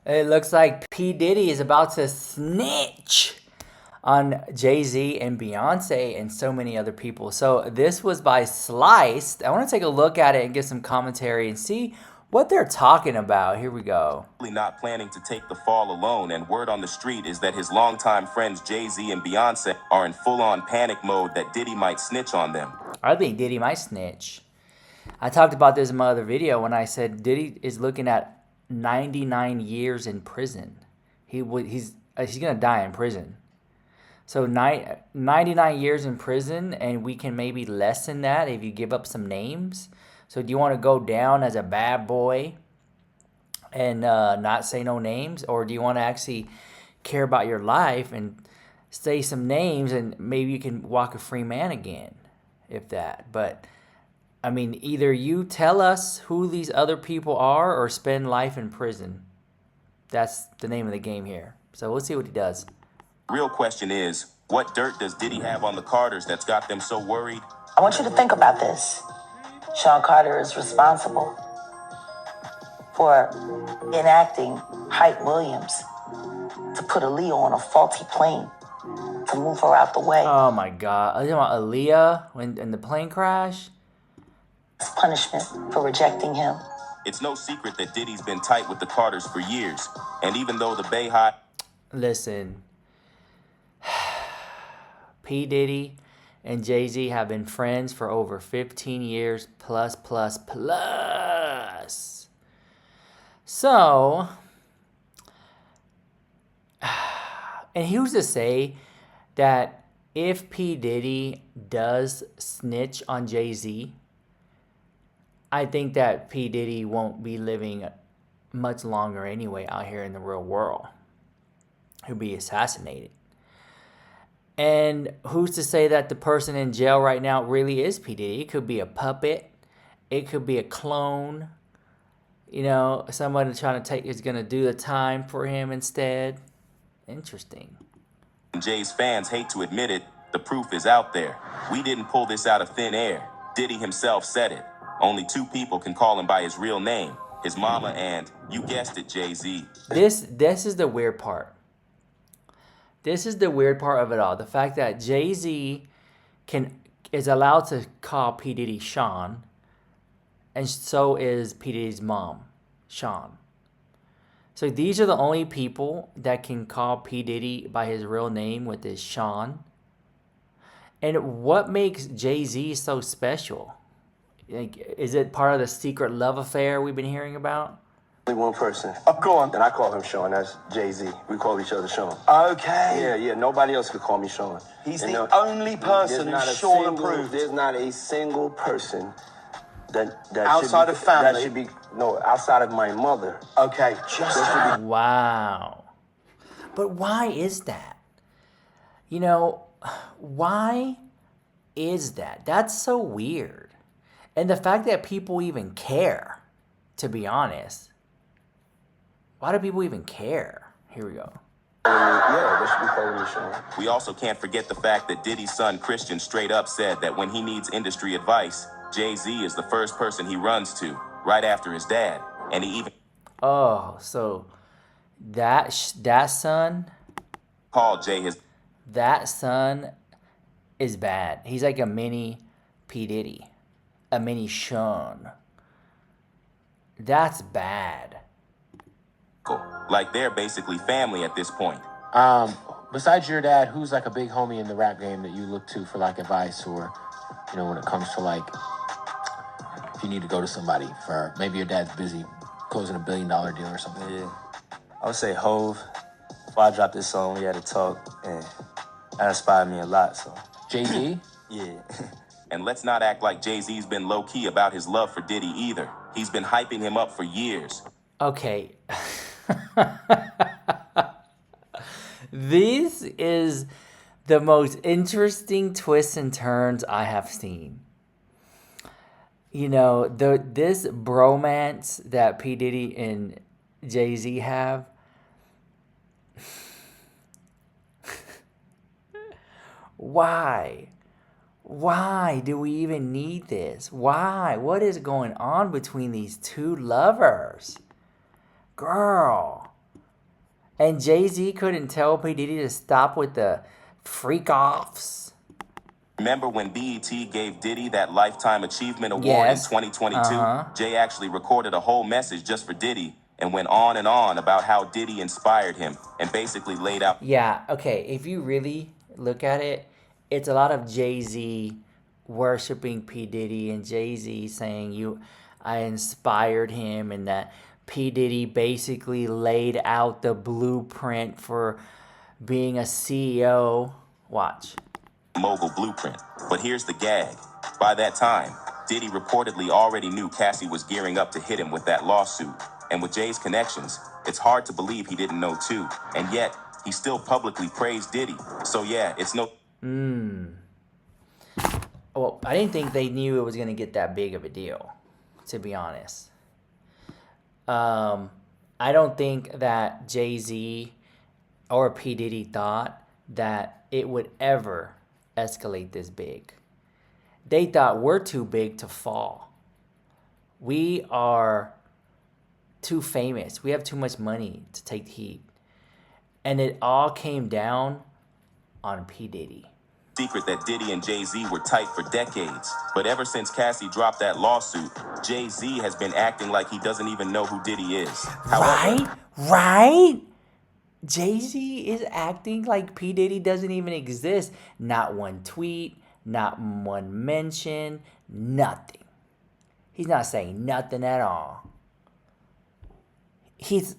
It looks like P. Diddy is about to snitch on Jay-Z and Beyonce and so many other people. So this was by Sliced. I want to take a look at it and get some commentary and see what they're talking about. Here we go. Not planning to take the fall alone, and word on the street is that his longtime friends Jay-Z and Beyonce are in full-on panic mode that Diddy might snitch on them. I think Diddy might snitch. I talked about this in my other video when I said Diddy is looking at 99 years in prison. He's gonna die in prison. So 99 years in prison, and we can maybe lessen that if you give up some names. So do you want to go down as a bad boy and not say no names, or do you want to actually care about your life and say some names, and maybe you can walk a free man again, if that. But I mean, either you tell us who these other people are or spend life in prison. That's the name of the game here. So we'll see what he does. Real question is, what dirt does Diddy have on the Carters that's got them so worried? I want you to think about this. Sean Carter is responsible for enacting Hype Williams to put Aaliyah on a faulty plane to move her out the way. Oh my God. Are you talking about Aaliyah in the plane crash? It's punishment for rejecting him. It's no secret that Diddy's been tight with the Carters for years. And even though the Bay High... Listen. P. Diddy and Jay-Z have been friends for over 15 years plus. So, and who's to say that if P. Diddy does snitch on Jay-Z, I think that P. Diddy won't be living much longer anyway out here in the real world. He'll be assassinated. And who's to say that the person in jail right now really is P. Diddy? It could be a puppet. It could be a clone. You know, somebody is going to do the time for him instead. Interesting. Jay's fans hate to admit it, the proof is out there. We didn't pull this out of thin air. Diddy himself said it. Only two people can call him by his real name. His mama and, you guessed it, Jay-Z. This is the weird part. This is the weird part of it all. The fact that Jay-Z is allowed to call P. Diddy Sean, and so is P. Diddy's mom, Sean. So these are the only people that can call P. Diddy by his real name, with his Sean. And what makes Jay-Z so special? Like, is it part of the secret love affair we've been hearing about? Only one person. Oh, go on. And I call him Sean. That's Jay-Z. We call each other Sean. Okay. Yeah. Nobody else could call me Sean. He's the only person who's Sean approved. There's not a single person that outside of family. That should be outside of my mother. Okay. Wow. But why is that? You know, why is that? That's so weird. And the fact that people even care, to be honest. Why do people even care? Here we go. Yeah, they should be calling me Sean. We also can't forget the fact that Diddy's son Christian straight up said that when he needs industry advice, Jay-Z is the first person he runs to, right after his dad. And he even... Oh, so that son... called Jay his... That son is bad. He's like a mini P. Diddy. A mini Sean. That's bad. Like they're basically family at this point. Besides your dad, who's like a big homie in the rap game that you look to for like advice, or, you know, when it comes to like, if you need to go to somebody for, maybe your dad's busy closing $1 billion deal or something? Yeah. I would say Hove. Before I dropped this song, we had to talk, and that inspired me a lot, so. Jay-Z? Yeah. And let's not act like Jay-Z's been low-key about his love for Diddy either. He's been hyping him up for years. Okay. This is the most interesting twists and turns I have seen. You know, this bromance that P. Diddy and Jay-Z have. Why? Why do we even need this? Why? What is going on between these two lovers? Girl, And Jay-Z couldn't tell P. Diddy to stop with the freak-offs. Remember when BET gave Diddy that Lifetime Achievement Award Yes. in 2022? Uh-huh. Jay actually recorded a whole message just for Diddy and went on and on about how Diddy inspired him and basically laid out. Yeah, okay, if you really look at it, it's a lot of Jay-Z worshiping P. Diddy and Jay-Z saying I inspired him, and that P. Diddy basically laid out the blueprint for being a CEO. Watch. Mogul blueprint. But here's the gag. By that time, Diddy reportedly already knew Cassie was gearing up to hit him with that lawsuit. And with Jay's connections, it's hard to believe he didn't know too. And yet, he still publicly praised Diddy. So yeah, it's no... Well, I didn't think they knew it was going to get that big of a deal, to be honest. I don't think that Jay-Z or P. Diddy thought that it would ever escalate this big. They thought we're too big to fall. We are too famous. We have too much money to take the heat. And it all came down on P. Diddy. Secret that Diddy and Jay-Z were tight for decades. But ever since Cassie dropped that lawsuit, Jay-Z has been acting like he doesn't even know who Diddy is. However, Right? Jay-Z is acting like P. Diddy doesn't even exist. Not one tweet, not one mention, nothing. He's not saying nothing at all. This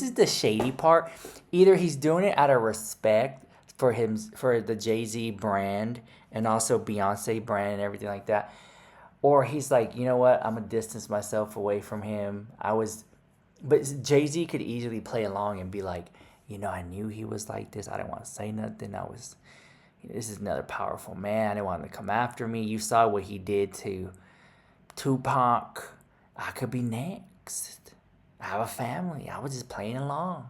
is the shady part. Either he's doing it out of respect for the Jay-Z brand and also Beyonce brand and everything like that, or he's like, you know what, I'm gonna distance myself away from him. But Jay-Z could easily play along and be like, I knew he was like this. I didn't want to say nothing. This is another powerful man. I didn't want him to come after me. You saw what he did to Tupac. I could be next. I have a family. I was just playing along.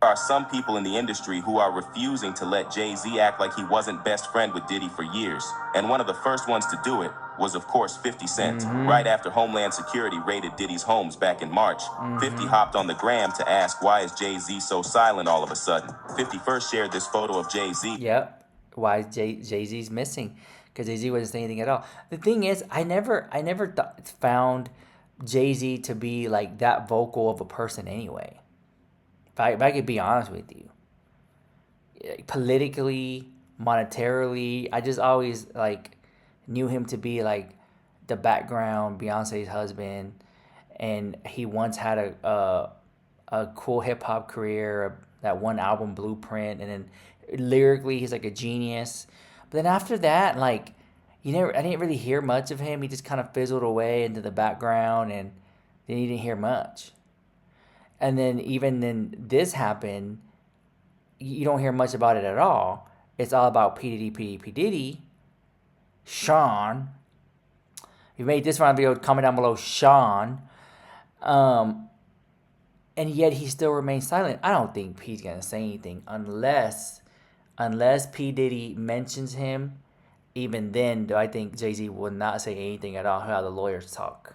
there are some people in the industry who are refusing to let Jay-Z act like he wasn't best friend with Diddy for years. And one of the first ones to do it was, of course, 50 Cent. Right after Homeland Security raided Diddy's homes back in March, 50 hopped on the gram to ask, why is Jay-Z so silent all of a sudden? 50 first shared this photo of Jay-Z. Yep. Why is Jay-Z's missing? Because Jay-Z wasn't saying anything at all. The thing is, I never found Jay-Z to be like that vocal of a person anyway. If I could be honest with you. Politically, monetarily, I just always knew him to be like the background Beyonce's husband, and he once had a cool hip hop career, that one album Blueprint, and then lyrically he's like a genius. But then after that, I didn't really hear much of him. He just kind of fizzled away into the background, and then you didn't hear much. And then even then this happened, you don't hear much about it at all. It's all about P. Diddy. Sean. If you made this one video, comment down below, Sean. And yet he still remains silent. I don't think P's going to say anything unless P. Diddy mentions him. Even then, do I think Jay-Z will not say anything at all, how the lawyers talk.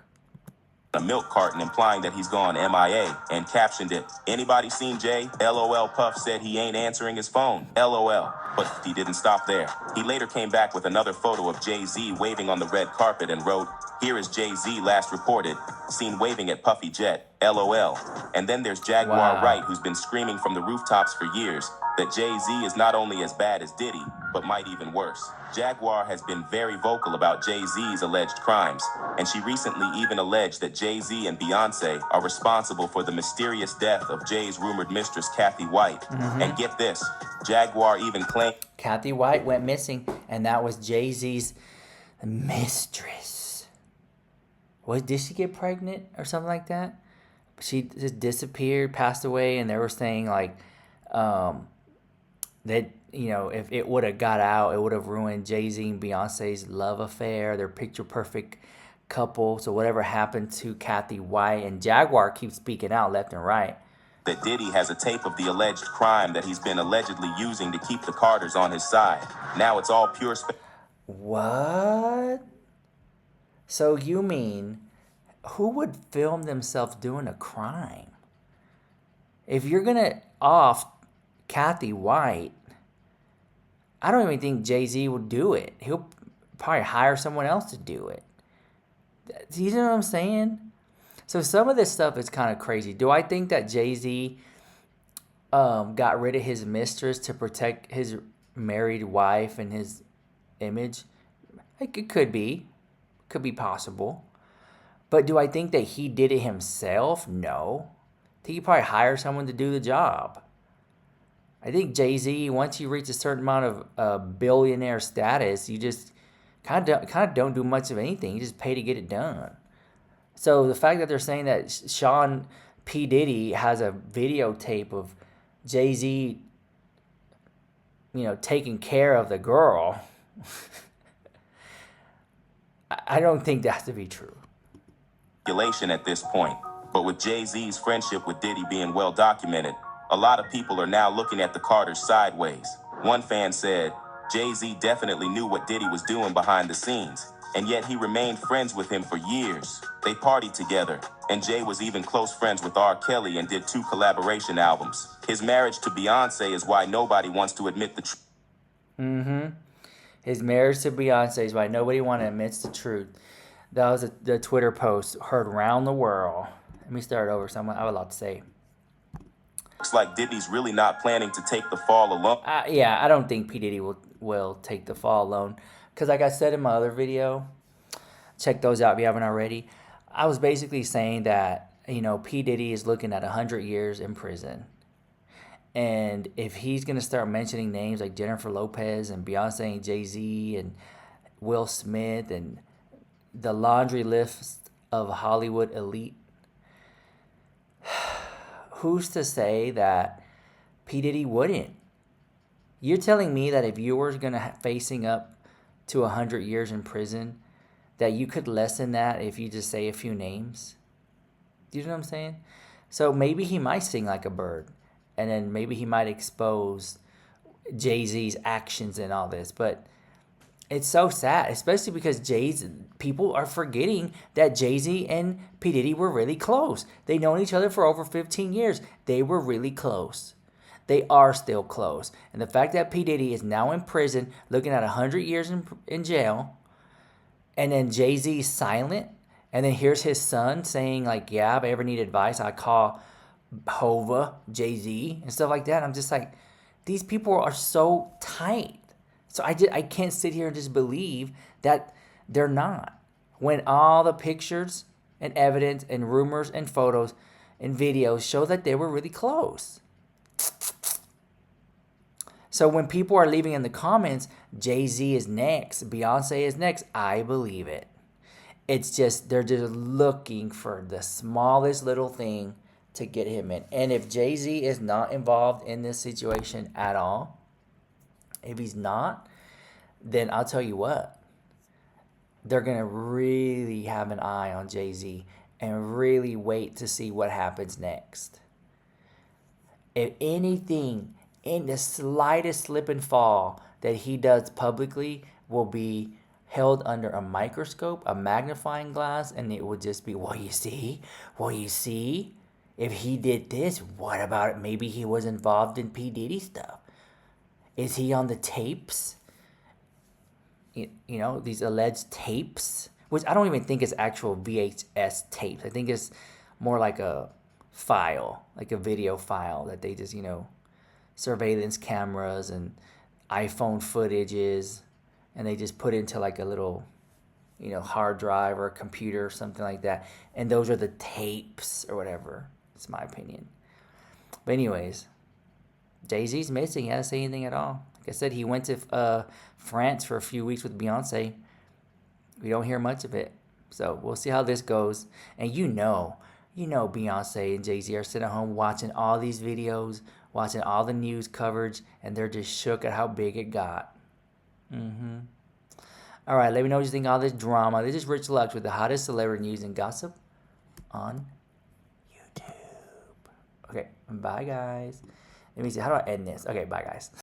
A milk carton implying that he's gone MIA and captioned it, anybody seen Jay? LOL. Puff said he ain't answering his phone. LOL. But he didn't stop there. He later came back with another photo of Jay-Z waving on the red carpet and wrote, here is Jay-Z last reported, seen waving at Puffy Jet. LOL. And then there's Jaguar Wow. Wright, who's been screaming from the rooftops for years that Jay-Z is not only as bad as Diddy, but might even worse. Jaguar has been very vocal about Jay-Z's alleged crimes, and she recently even alleged that Jay-Z and Beyonce are responsible for the mysterious death of Jay's rumored mistress, Kathy White. And get this, Jaguar even claimed Kathy White went missing, and that was Jay-Z's mistress. Did she get pregnant or something like that? She just disappeared, passed away, and they were saying that, if it would have got out, it would have ruined Jay-Z and Beyonce's love affair, their picture-perfect couple. So whatever happened to Kathy White, and Jaguar keeps speaking out left and right. that Diddy has a tape of the alleged crime that he's been allegedly using to keep the Carters on his side. Now it's all pure What? So you mean, who would film themselves doing a crime? If you're gonna off Kathy White, I don't even think Jay-Z will do it. He'll probably hire someone else to do it. You know what I'm saying? So some of this stuff is kind of crazy. Do I think that Jay-Z got rid of his mistress to protect his married wife and his image? Like, it could be. Could be possible. But do I think that he did it himself? No. I think he probably hired someone to do the job. I think Jay-Z, once you reach a certain amount of billionaire status, you just kind of don't do much of anything. You just pay to get it done. So the fact that they're saying that Sean P. Diddy has a videotape of Jay-Z, taking care of the girl, I don't think that to be true. Speculation at this point, but with Jay-Z's friendship with Diddy being well documented, a lot of people are now looking at the Carters sideways. One fan said, Jay-Z definitely knew what Diddy was doing behind the scenes, and yet he remained friends with him for years. They partied together, and Jay was even close friends with R. Kelly and did 2 collaboration albums. His marriage to Beyonce is why nobody wants to admit the truth. His marriage to Beyonce is why nobody wants to admit the truth. That was the Twitter post heard around the world. Let me start over. I have a lot to say. Looks like Diddy's really not planning to take the fall alone. Yeah, I don't think P. Diddy will take the fall alone. Because like I said in my other video, check those out if you haven't already. I was basically saying that, P. Diddy is looking at 100 years in prison. And if he's going to start mentioning names like Jennifer Lopez and Beyonce and Jay-Z and Will Smith and the laundry list of Hollywood elite, who's to say that P. Diddy wouldn't? You're telling me that if you were going to facing up to 100 years in prison, that you could lessen that if you just say a few names? Do you know what I'm saying? So maybe he might sing like a bird, and then maybe he might expose Jay-Z's actions and all this. But it's so sad, especially because people are forgetting that Jay-Z and P. Diddy were really close. They've known each other for over 15 years. They were really close. They are still close. And the fact that P. Diddy is now in prison, looking at 100 years in jail, and then Jay-Z's silent, and then here's his son saying, like, yeah, if I ever need advice, I call Hova, Jay-Z, and stuff like that. I'm just like, these people are so tight. So I can't sit here and just believe that they're not. When all the pictures and evidence and rumors and photos and videos show that they were really close. So when people are leaving in the comments, Jay-Z is next, Beyonce is next, I believe it. It's just, they're just looking for the smallest little thing to get him in. And if Jay-Z is not involved in this situation at all, if he's not, then I'll tell you what, they're going to really have an eye on Jay-Z and really wait to see what happens next. If anything, in the slightest slip and fall that he does publicly will be held under a microscope, a magnifying glass, and it will just be, well, you see, if he did this, what about it? Maybe he was involved in P. Diddy stuff. Is he on the tapes? These alleged tapes, which I don't even think is actual VHS tapes. I think it's more like a file, like a video file that they just, surveillance cameras and iPhone footages, and they just put into like a little, hard drive or a computer or something like that. And those are the tapes or whatever. It's my opinion. But anyways, Jay-Z's missing. He hasn't said anything at all. Like I said, he went to France for a few weeks with Beyonce. We don't hear much of it. So we'll see how this goes. And Beyonce and Jay-Z are sitting at home watching all these videos, watching all the news coverage, and they're just shook at how big it got. All right, let me know what you think of all this drama. This is Rich Lux with the hottest celebrity news and gossip on YouTube. Okay, bye, guys. Let me see. How do I end this? Okay, bye, guys.